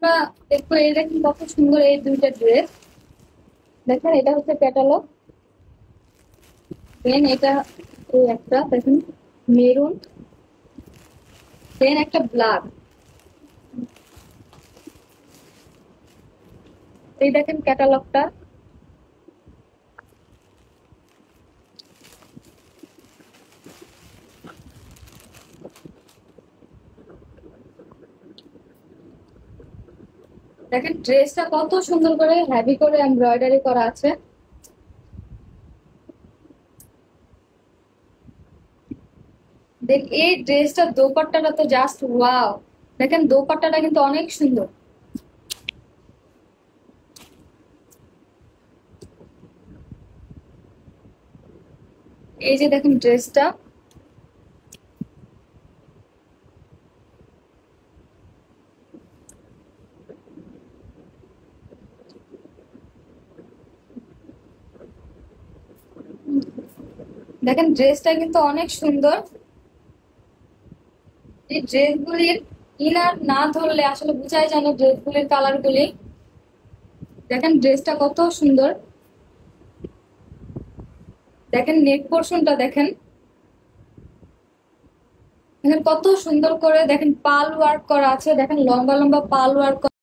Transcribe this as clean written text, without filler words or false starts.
আমরা দেখো এই দেখুন কত সুন্দর এই দুইটা ড্রেস। দেখেন এটা হচ্ছে ক্যাটালগ। দেন এটা এই একটা দেখুন মেরুন, দেন একটা ব্ল্যাক। এই দেখেন ক্যাটালগটা। দেখেন ড্রেসটা কত সুন্দর করে হেভি করে এমব্রয়ডারি করা আছে। দেখ এই ড্রেসটার দোপাট্টাটা তো জাস্ট ওয়াও। দেখেন দোপাট্টাটা কিন্তু অনেক সুন্দর। এই যে দেখেন ড্রেসটা। দেখেন ড্রেসটা কিন্তু অনেক সুন্দর। এই ড্রেসগুলির ইনার না ধরলে আসলে বোঝাই যায় না ড্রেসগুলির কালার গুলি। দেখেন ড্রেসটা কত সুন্দর। দেখেন নেক পোর্শনটা দেখেন। দেখেন কত সুন্দর করে দেখেন পাল ওয়ার্ক করা আছে, দেখেন লম্বা লম্বা পাল ওয়ার্ক।